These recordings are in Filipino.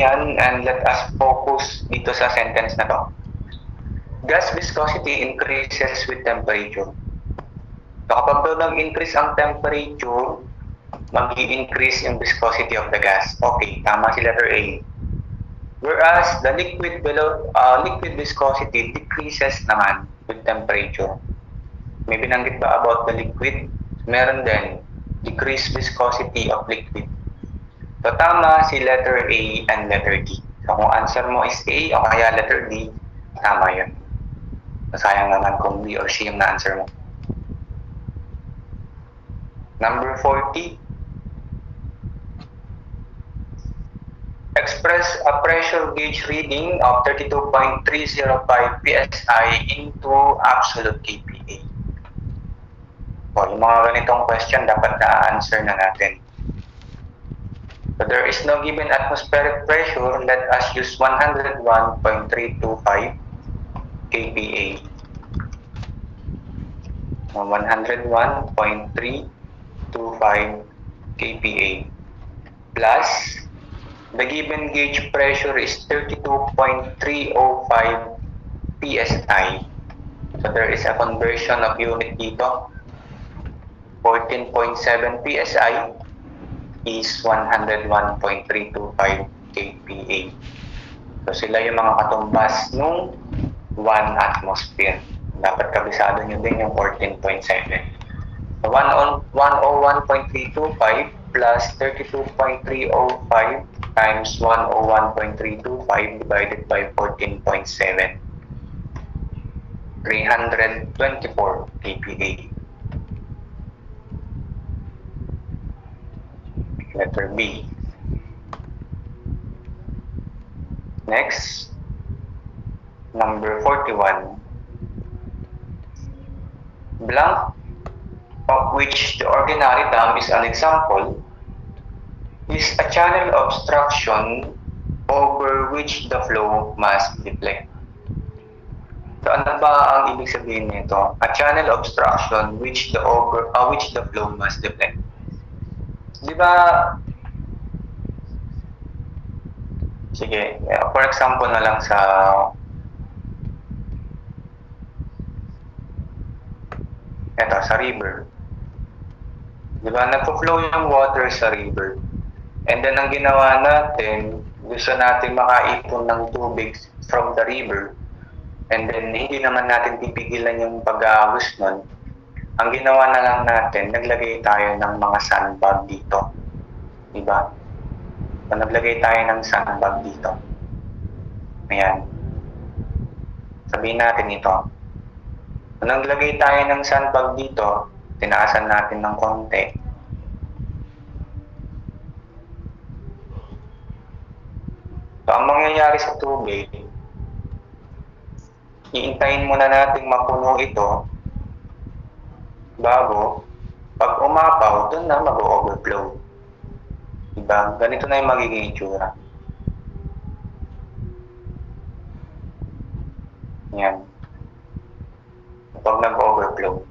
yan, and let us focus dito sa sentence na to. Gas viscosity increases with temperature. So kapag daw nag-increase ang temperature, mag-i-increase yung viscosity of the gas. Okay, tama si letter A. Whereas the liquid viscosity decreases naman with temperature. May binanggit ba about the liquid? Meron din, decreased viscosity of liquid. So tama si letter A and letter D. So kung answer mo is A o kaya letter D, tama yun. Sayang naman kung B or C yung na-answer mo. Number 40. Express a pressure gauge reading of 32.305 psi into absolute kPa. So, yung mga ganitong question dapat na-answer na natin. So, there is no given atmospheric pressure. Let us use 101.325 kPa. 101.325 kPa plus the given gauge pressure is 32.305 psi. So there is a conversion of unit dito. 14.7 psi is 101.325 kPa. So sila yung mga katumbas nung 1 atmosphere. Dapat kabisado nyo din yung 14.7. So 101.325 plus 32.305 times 101.325 divided by 14.7. 324 kPa. Letter B. Next, number 41. Blank, of which the ordinary dam is an example, is a channel obstruction over which the flow must deflect. So ano ba ang ibig sabihin nito? A channel obstruction which the flow must deflect. Di ba? Sige, for example na lang sa river. Di ba? Nagpo-flow yung water sa river. And then ang ginawa natin, gusto natin makaipon ng tubig from the river. And then hindi naman natin pipigilan yung pag-aagos nun. Ang ginawa na lang natin, naglagay tayo ng mga sandbag dito. Diba? So, naglagay tayo ng sandbag dito. Ayan. Sabihin natin ito. So, naglagay tayo ng sandbag dito, tinaasan natin ng konti. So, ang mangyayari sa tubig, iintayin muna nating mapuno ito bago, pag umapaw, doon na mag-overflow. Diba? Ganito na yung magiging itsura. Yan. Pag nag-overflow,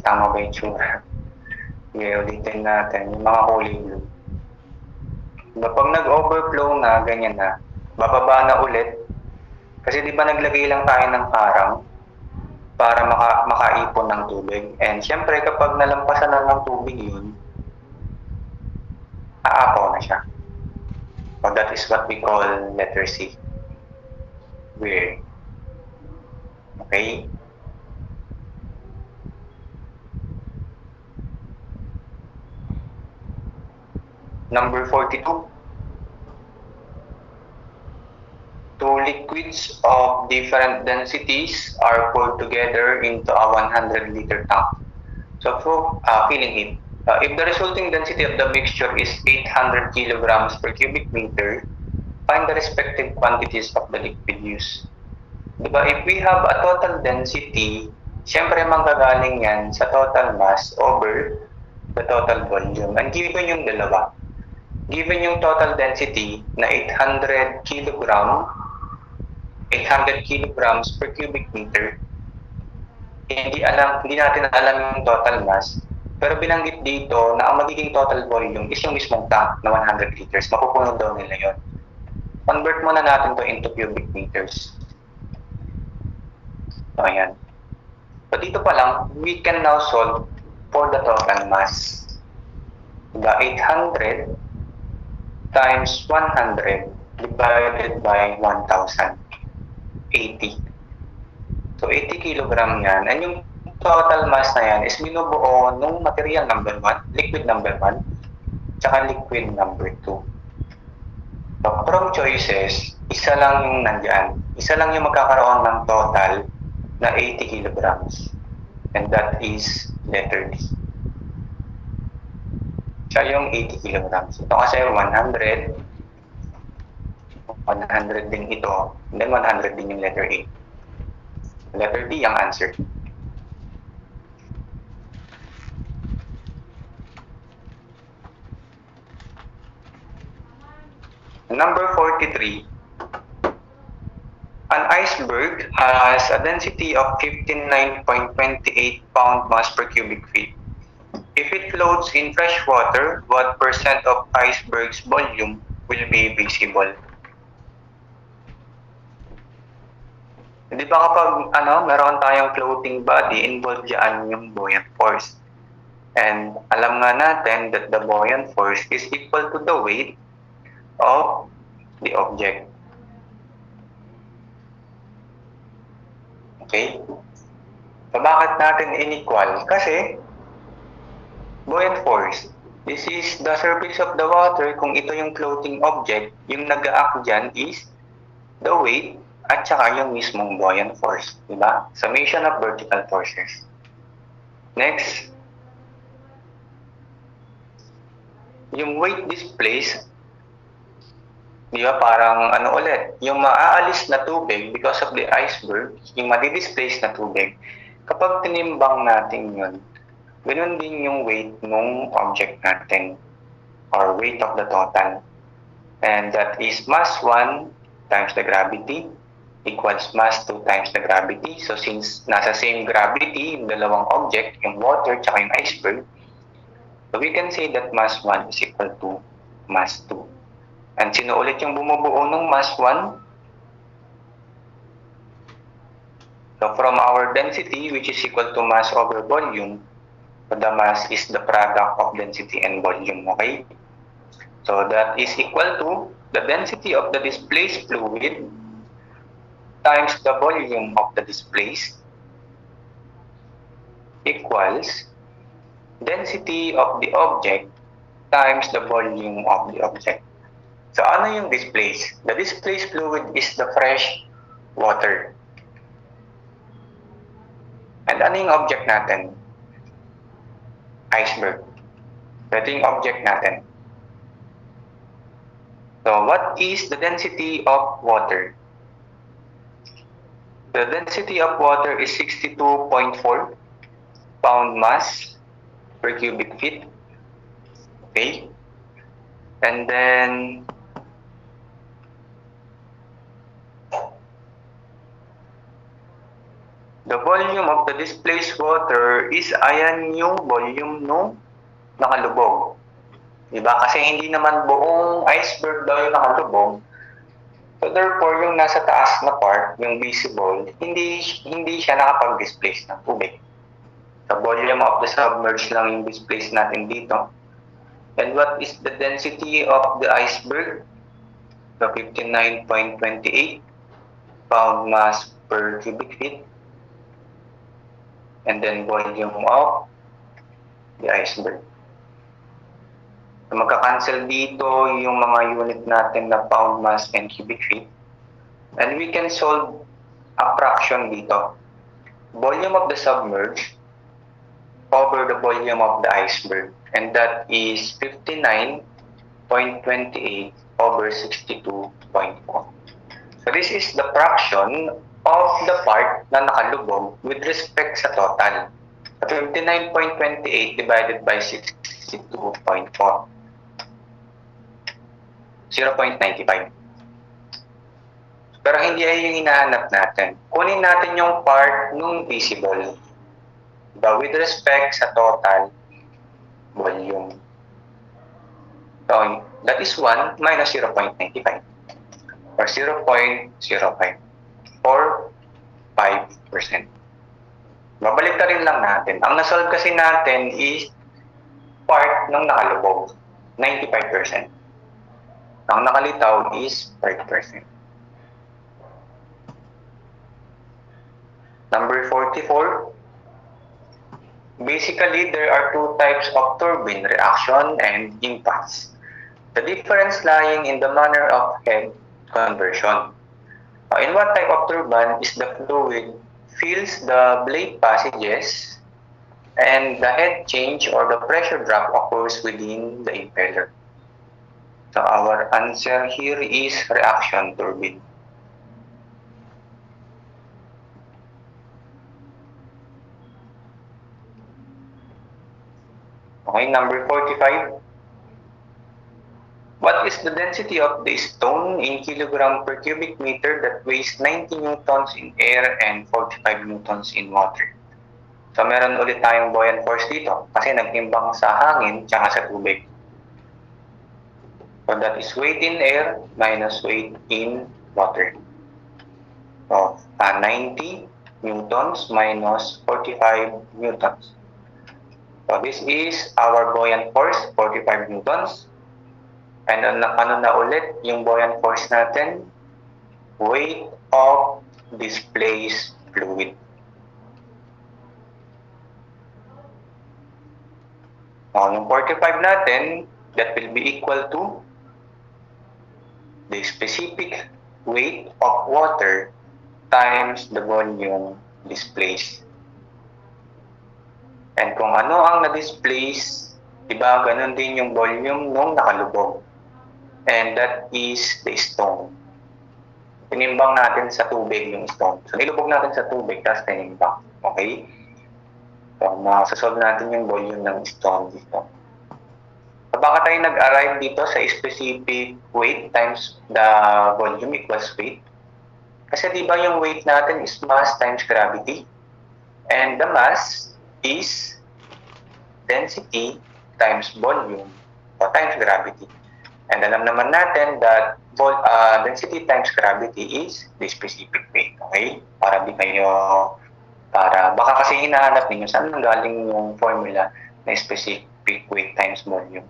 tama ba yung itsura? Ulitin natin, yung mga kulay blue. Diba? Pag nag-overflow na, ganyan na, bababa na ulit. Kasi di ba naglagay lang tayo ng parang para makaipon ng tubig. And syempre kapag nalampasan na ng tubig yun, aapaw na siya. So that is what we call letter C. Weir. Okay? Number 42. Two liquids of different densities are poured together into a 100-liter tank. So for filling it, if the resulting density of the mixture is 800 kilograms per cubic meter, find the respective quantities of the liquid used. Diba? If we have a total density, syempre manggagaling yan sa total mass over the total volume. And given yung dalawa, given yung total density na 800 kilograms per cubic meter, hindi natin alam yung total mass, Pero binanggit dito na ang magiging total volume is yung mismong tank na 100 liters. Mapupuno daw nila yon. Convert muna natin to into cubic meters. So, ayan. So, dito pa lang, we can now solve for the total mass. Diba? 800 times 100 divided by 1,000. 80. So, 80 kilogram yan. And yung total mass na yan is binubuo nung material number 1, liquid number 1, tsaka liquid number 2. So, from choices, isa lang yung nandyan. Isa lang yung magkakaroon ng total na 80 kilograms. And that is letter D. Siya yung 80 kilograms. Ito kasi 100 din ito, and then 100 din yung letter A. Letter D ang answer. Number 43. An iceberg has a density of 59.28 pound mass per cubic feet. If it floats in fresh water, what percent of iceberg's volume will be visible? Di ba kapag meron tayong floating body, involved dyan yung buoyant force. And alam nga natin that the buoyant force is equal to the weight of the object. Okay? So bakit natin inequal? Kasi buoyant force, this is the surface of the water. Kung ito yung floating object, yung nag-a-act dyan is the weight at saka yung mismong buoyant force. Diba? Summation of vertical forces. Next, yung weight displaced, di ba parang ulit, yung maaalis na tubig because of the iceberg, yung madi-displace na tubig, kapag tinimbang natin yun, ganun din yung weight ng object natin or weight of the total. And that is mass 1 times the gravity equals mass 2 times the gravity. So since nasa same gravity yung dalawang object, yung water tsaka yung iceberg, so we can say that mass 1 is equal to mass 2. And sino ulit yung bumubuo ng mass 1? So from our density, which is equal to mass over volume, so the mass is the product of density and volume, okay? So that is equal to the density of the displaced fluid times the volume of the displaced equals density of the object times the volume of the object. So ano yung displaced? The displaced fluid is the fresh water. And ano yung object natin? Iceberg. Ito yung object natin. So what is the density of water? The density of water is 62.4 pound mass per cubic feet. Okay? And then the volume of the displaced water is ayan yung volume nung nakalubog. Diba? Kasi hindi naman buong iceberg daw yung nakalubog. So therefore, yung nasa taas na part, yung visible, hindi siya nakapag-displace ng tubig. The volume of the submerged lang yung displace natin dito. And what is the density of the iceberg? So 59.28 pound mass per cubic feet. And then volume of the iceberg. So magka-cancel dito yung mga unit natin na pound mass and cubic feet. And we can solve a fraction dito. Volume of the submerged over the volume of the iceberg. And that is 59.28 over 62.4. So this is the fraction of the part na nakalubog with respect sa total. 59.28 divided by 62.4. 0.95. Pero hindi ay yung hinahanap natin. Kunin natin yung part nung visible. Diba? With respect sa total, volume. So, that is 1 minus 0.95 or 0.05 or 5%. Babalik na rin lang natin. Ang nasolve kasi natin is part ng nakalubog, 95%. Ang nakalitaw is 5%. Number 44. Basically, there are two types of turbine, reaction and impasse. The difference lying in the manner of head conversion. In what type of turbine is the fluid fills the blade passages and the head change or the pressure drop occurs within the impeller. So our answer here is reaction turbine. Okay, number 45. What is the density of the stone in kilogram per cubic meter that weighs 90 newtons in air and 45 newtons in water? So meron ulit tayong buoyant force dito kasi nag-imbang sa hangin tsaka sa tubig. So that is weight in air minus weight in water. So 90 newtons minus 45 newtons. So this is our buoyant force, 45 newtons. And ano na ulit yung buoyant force natin? Weight of displaced fluid. Yung 45 natin, that will be equal to the specific weight of water times the volume displaced. And kung ano ang na-displace, diba, ganun din yung volume nung nakalubog. And that is the stone. Tinimbang natin sa tubig yung stone. So, nilubog natin sa tubig, tapos tinimbang. Okay? So, masasolve natin yung volume ng stone dito. So, baka tayo nag-arrive dito sa specific weight times the volume equals weight. Kasi di ba yung weight natin is mass times gravity. And the mass is density times volume o times gravity. And alam naman natin that density times gravity is the specific weight. Okay? Para baka kasi hinahanap ninyo saan galing yung formula na specific weight times volume.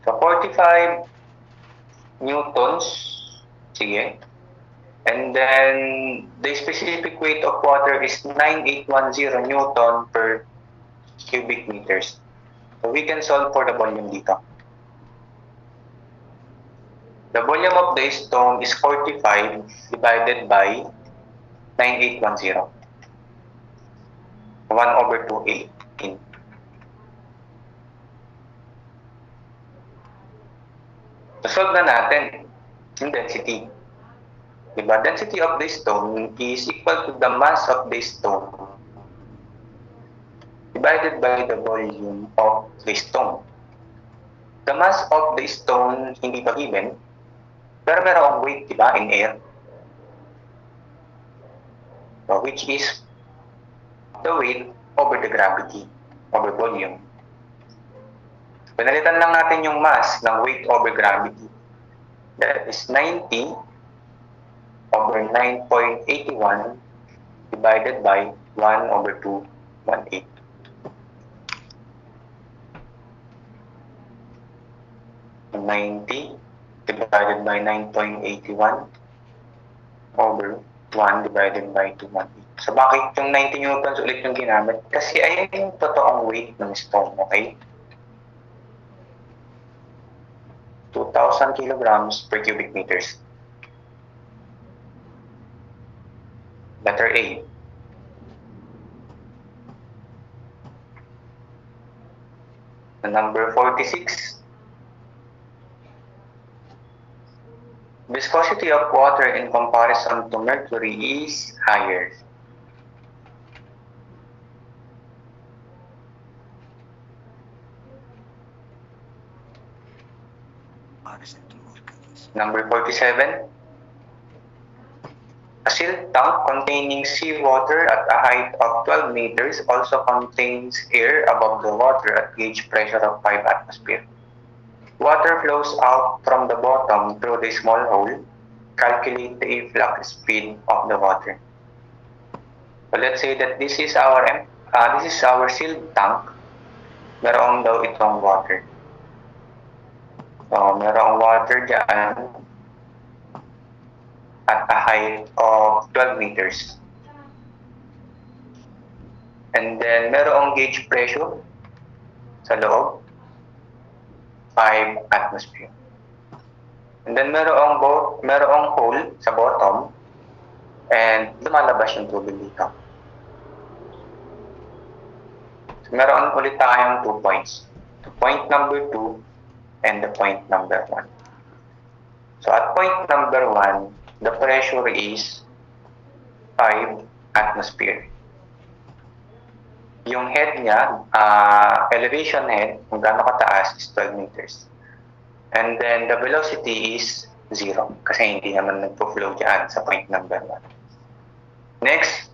So 45 newtons, sige. And then the specific weight of water is 9810 newton per cubic meters. So we can solve for the volume dito. The volume of the stone is 45 divided by 9810. 1 over 2, 18. So solve na natin yung density. Diba? Density of the stone is equal to the mass of the stone divided by the volume of the stone. The mass of the stone hindi pa given, pero merong weight, diba, in air. So, which is the weight over the gravity over volume. Pinalitan lang natin yung mass ng weight over gravity. That is 90 over 9.81 divided by 1 over 218. And 90 divided by 9.81 over 1 divided by 218. So bakit yung 90 newtons ulit yung ginamit? Kasi ayun yung totoong weight ng stone, okay? 2,000 kilograms per cubic meters. Letter A. The number 46. Viscosity of water in comparison to mercury is higher. Number 47. A sealed tank containing seawater at a height of 12 meters also contains air above the water at gauge pressure of 5 atmosphere. Water flows out from the bottom through the small hole. Calculate the efflux speed of the water. So let's say that this is our sealed tank. Meron daw itong water. So merong water dyan at a height of 12 meters. And then merong gauge pressure sa loob, 5 atmosphere. And then merong hole sa bottom and lumalabas yung tubig dito. So meron ulit tayong 2 points. The point number 2 and the point number 1. So at point number 1, the pressure is 5 atmosphere. Yung head niya, elevation head, kung gaano kataas is 12 meters. And then the velocity is 0 kasi hindi naman nagpo-flow dyan sa point number 1. Next,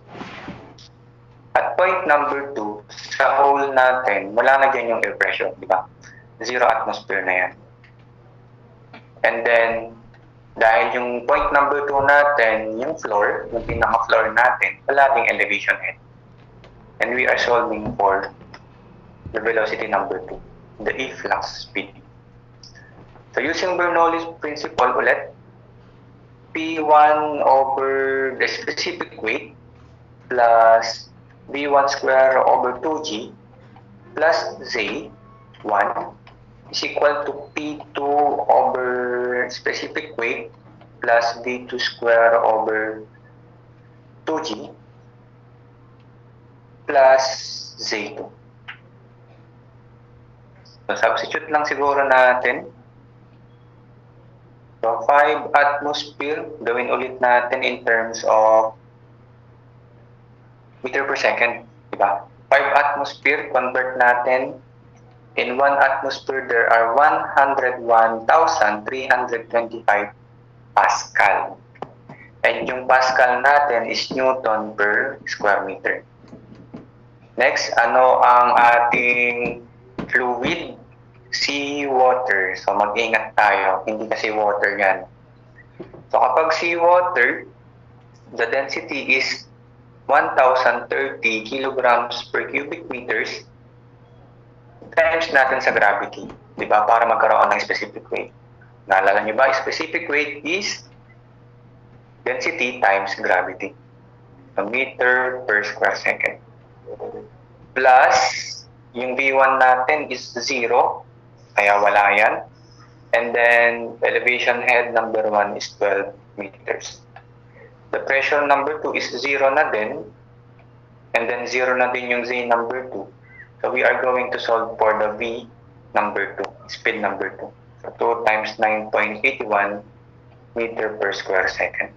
at point number 2, sa hole natin, wala na dyan yung air pressure, di ba? 0 atmosphere na yan. And then, dahil yung point number 2 natin, yung floor, yung pinaka-floor natin, wala ding elevation head. And we are solving for the velocity number 2, the efflux speed. So using Bernoulli's principle ulit, P1 over the specific weight plus V1 square over 2G plus Z1 is equal to P2 over specific weight plus V2 square over 2G plus Z2. So substitute lang siguro natin. So 5 atmosphere, gawin ulit natin in terms of meter per second, di ba? 5 atmosphere, convert natin. In 1 atmosphere, there are 101,325 Pascal. And yung Pascal natin is Newton per square meter. Next, ano ang ating fluid? Seawater. So mag-ingat tayo, hindi kasi water yan. So kapag seawater, the density is 1,030 kilograms per cubic meters times natin sa gravity, di ba? Para magkaroon ng specific weight. Naalala niyo ba? Specific weight is density times gravity. So meter per square second. Plus, yung V1 natin is 0, kaya wala yan. And then, elevation head number 1 is 12 meters. The pressure number 2 is 0 na din. And then 0 na din yung Z number 2. So we are going to solve for the V number 2, speed number 2. So 2 times 9.81 meter per square second.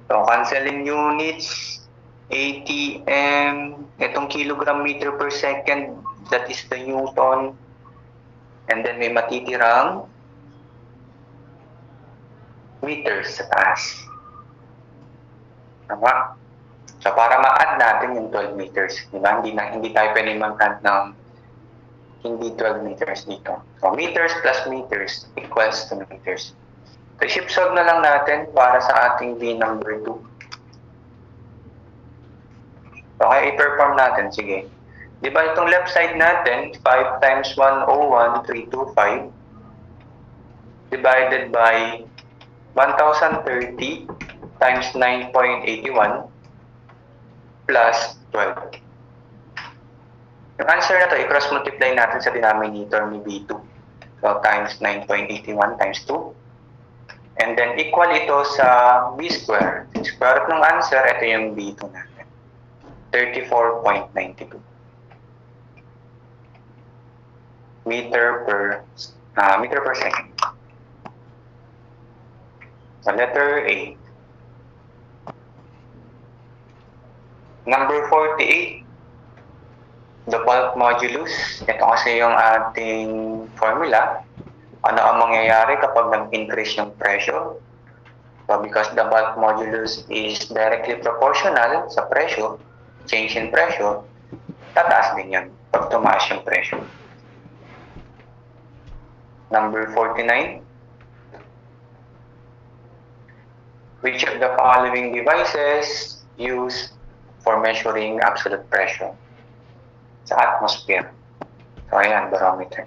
So canceling units, ATM, itong kilogram meter per second, that is the Newton. And then may matitirang meters sa taas. Tama? So para ma-add natin yung 12 meters, di ba? Hindi tayo pwede mag-add ng hindi 12 meters dito. So meters plus meters equals to meters. So shift solve na lang natin para sa ating V number 2. Okay, i-perform natin. Sige. Di ba itong left side natin, 5 times 101,325 divided by 1,030 times 9.81 plus 12. Yung answer na to, i-cross multiply natin sa denominator ni B2. So, times 9.81 times 2. And then, equal ito sa B square. Square root ng answer, ito yung B2 natin. 34.92 meter per second. So, letter A. Number 48, the bulk modulus. Ito kasi yung ating formula. Ano ang mangyayari kapag nag-increase yung pressure? So because the bulk modulus is directly proportional sa pressure, change in pressure, tataas din yun pag tumaas yung pressure. Number 49. Which of the following devices used for measuring absolute pressure sa atmosphere? So ayan, barometer.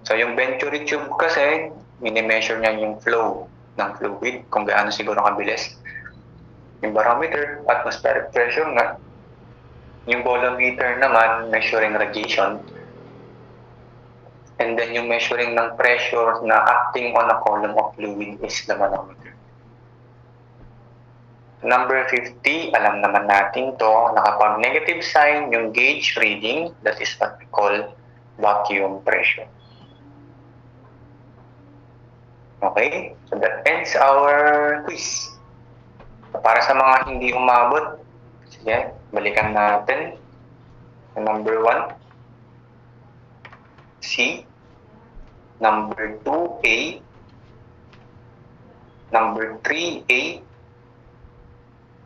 So yung Venturi tube kasi, mini-measure niya yung flow ng fluid, kung gaano siguro kabilis. Yung barometer, atmospheric pressure nga. Yung bolometer naman, measuring radiation. And then yung measuring ng pressure na acting on a column of fluid is the manometer. Number 50, alam naman natin to, na kapag negative sign yung gauge reading, that is what we call vacuum pressure. Okay, so that ends our quiz. Para sa mga hindi umabot, sige, balikan natin. Number 1, C. Number 2, A. Number 3, A.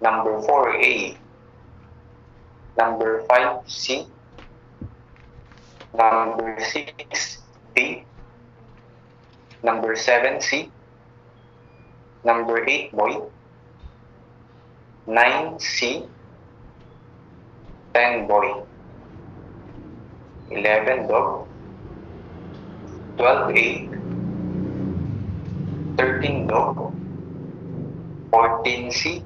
Number 4, A. Number 5, C. Number 6, B. Number 7, C. Number 8, boy. 9, C. 10, boy. 11, dog. 12, 8. 13, dog. 14, C.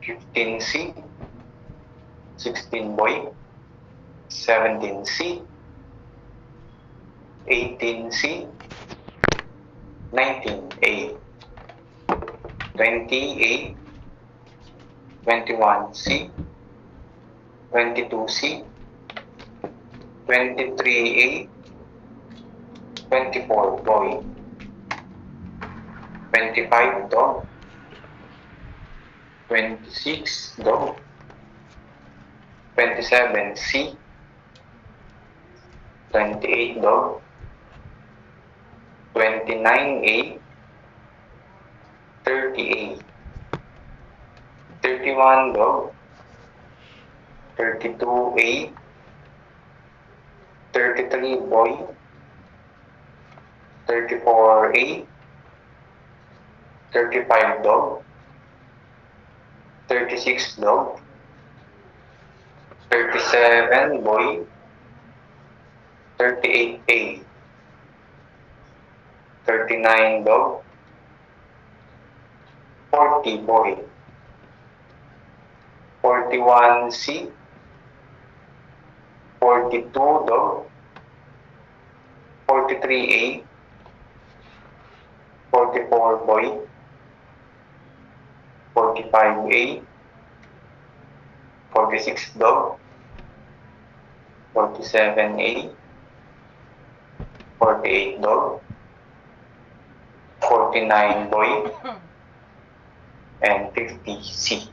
15, C. 16, boy. 17, C. 18, C. 19, A. 20, A. 21, C. 22, C. 23, A. 24, boy. 25, dog. 26, dog. 27, C. 28, dog. 29, A. 30, A. 31, dog. 32, A. 33, boy. 34, A. 35, dog. 36, dog. 37, boy. 38, A. 39, dog. 40, boy. 41, C. 42, dog. 43, A. 44, boy. 45, A. 46, dog. 47, A. 48, dog. 49, boy. And 50, C.